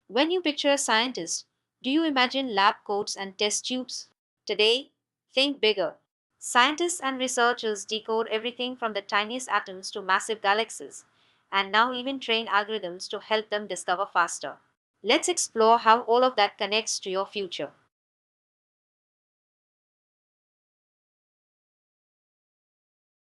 When you picture a scientist, do you imagine lab coats and test tubes? Today, think bigger. Scientists and researchers decode everything from the tiniest atoms to massive galaxies, and now even train algorithms to help them discover faster. Let's explore how all of that connects to your future.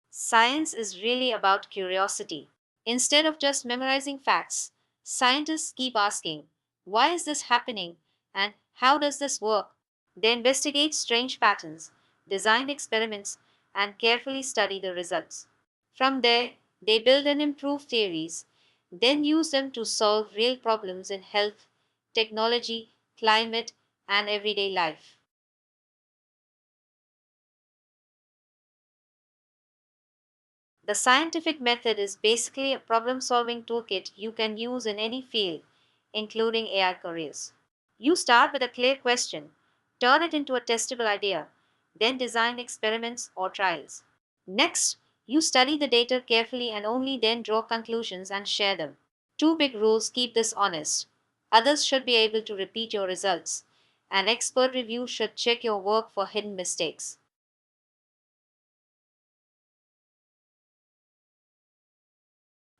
Science is really about curiosity. Instead of just memorizing facts, scientists keep asking, why is this happening? And how does this work? They investigate strange patterns, design experiments, and carefully study the results. From there, they build and improve theories, then use them to solve real problems in health, technology, climate, and everyday life. The scientific method is basically a problem solving toolkit you can use in any field, including AI careers. You start with a clear question, turn it into a testable idea, then design experiments or trials. Next, you study the data carefully and only then draw conclusions and share them. Two big rules keep this honest. Others should be able to repeat your results, and expert review should check your work for hidden mistakes.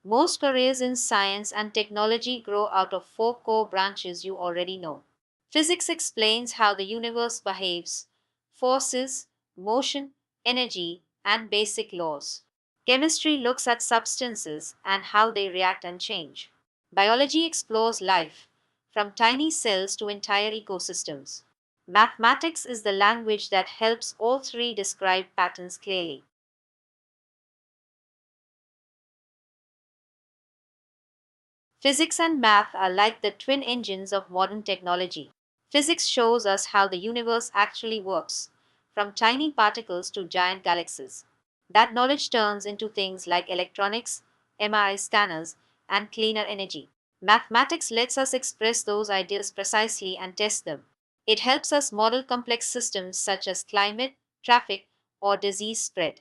Most careers in science and technology grow out of four core branches you already know. Physics explains how the universe behaves, forces, motion, energy, and basic laws. Chemistry looks at substances and how they react and change. Biology explores life, from tiny cells to entire ecosystems. Mathematics is the language that helps all three describe patterns clearly. Physics and math are like the twin engines of modern technology. Physics shows us how the universe actually works, from tiny particles to giant galaxies. That knowledge turns into things like electronics, MRI scanners, and cleaner energy. Mathematics lets us express those ideas precisely and test them. It helps us model complex systems such as climate, traffic, or disease spread.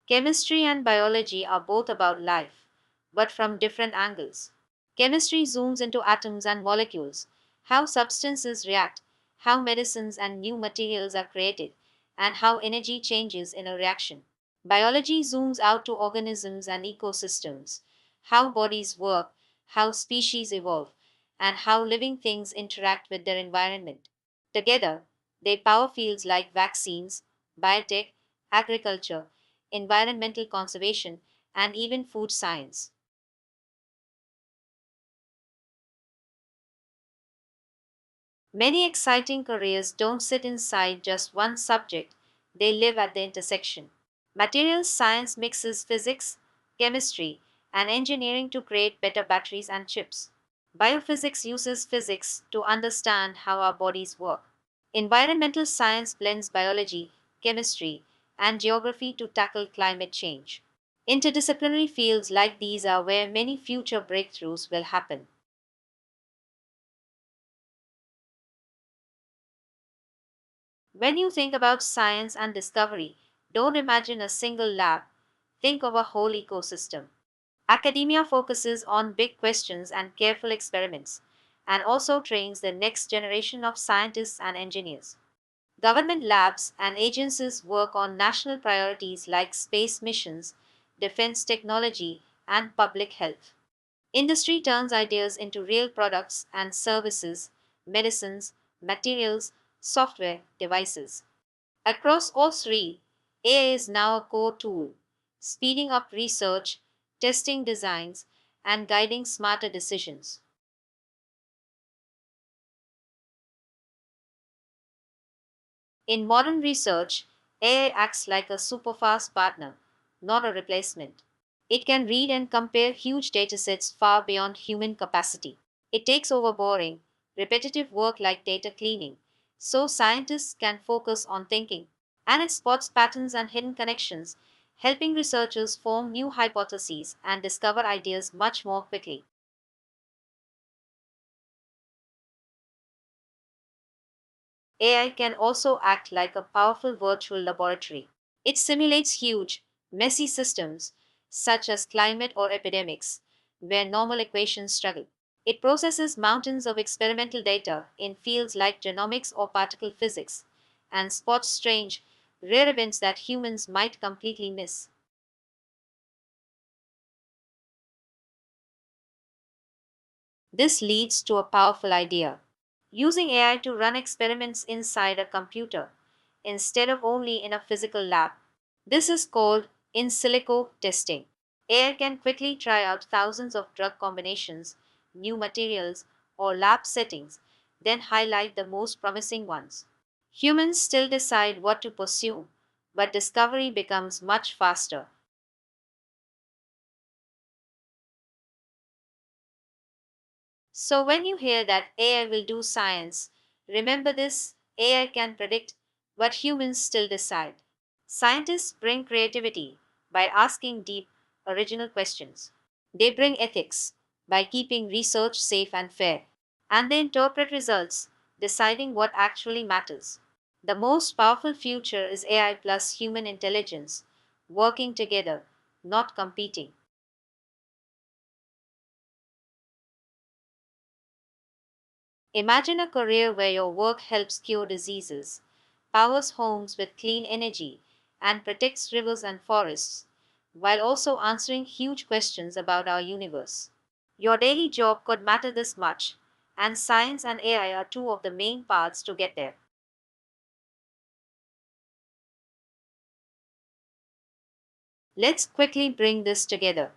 Chemistry and biology are both about life, but from different angles. Chemistry zooms into atoms and molecules, how substances react, how medicines and new materials are created, and how energy changes in a reaction. Biology zooms out to organisms and ecosystems, how bodies work, how species evolve, and how living things interact with their environment. Together, they power fields like vaccines, biotech, agriculture, environmental conservation, and even food science. Many exciting careers don't sit inside just one subject, they live at the intersection. Materials science mixes physics, chemistry, and engineering to create better batteries and chips. Biophysics uses physics to understand how our bodies work. Environmental science blends biology, chemistry, and geography to tackle climate change. Interdisciplinary fields like these are where many future breakthroughs will happen. When you think about science and discovery, don't imagine a single lab, think of a whole ecosystem. Academia focuses on big questions and careful experiments, and also trains the next generation of scientists and engineers. Government labs and agencies work on national priorities like space missions, defense technology, and public health. Industry turns ideas into real products and services, medicines, materials, software, devices. Across all three, AI is now a core tool, speeding up research, testing designs, and guiding smarter decisions. In modern research, AI acts like a superfast partner, not a replacement. It can read and compare huge datasets far beyond human capacity. It takes over boring, repetitive work like data cleaning, so scientists can focus on thinking. And it spots patterns and hidden connections, helping researchers form new hypotheses and discover ideas much more quickly. AI can also act like a powerful virtual laboratory. It simulates huge, messy systems, such as climate or epidemics, where normal equations struggle. It processes mountains of experimental data in fields like genomics or particle physics and spots strange, rare events that humans might completely miss. This leads to a powerful idea: using AI to run experiments inside a computer instead of only in a physical lab. This is called in silico testing. AI can quickly try out thousands of drug combinations, new materials, or lab settings, then highlight the most promising ones. Humans still decide what to pursue, but discovery becomes much faster. So, when you hear that AI will do science, remember this: AI can predict, but humans still decide. Scientists bring creativity by asking deep, original questions. They bring ethics by keeping research safe and fair. And they interpret results, deciding what actually matters. The most powerful future is AI plus human intelligence, working together, not competing. Imagine a career where your work helps cure diseases, powers homes with clean energy, and protects rivers and forests, while also answering huge questions about our universe. Your daily job could matter this much, and science and AI are two of the main paths to get there. Let's quickly bring this together.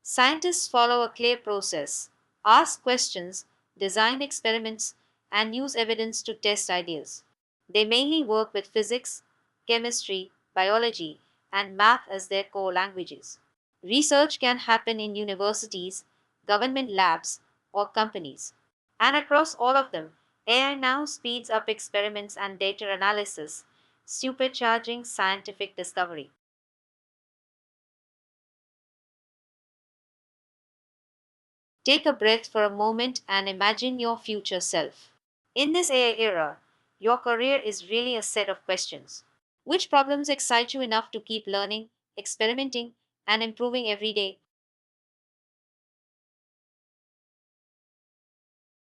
Scientists follow a clear process: ask questions, design experiments, and use evidence to test ideas. They mainly work with physics, chemistry, biology, and math as their core languages. Research can happen in universities, government labs, or companies. And across all of them, AI now speeds up experiments and data analysis, supercharging scientific discovery. Take a breath for a moment and imagine your future self. In this AI era, your career is really a set of questions. Which problems excite you enough to keep learning, experimenting, and improving every day?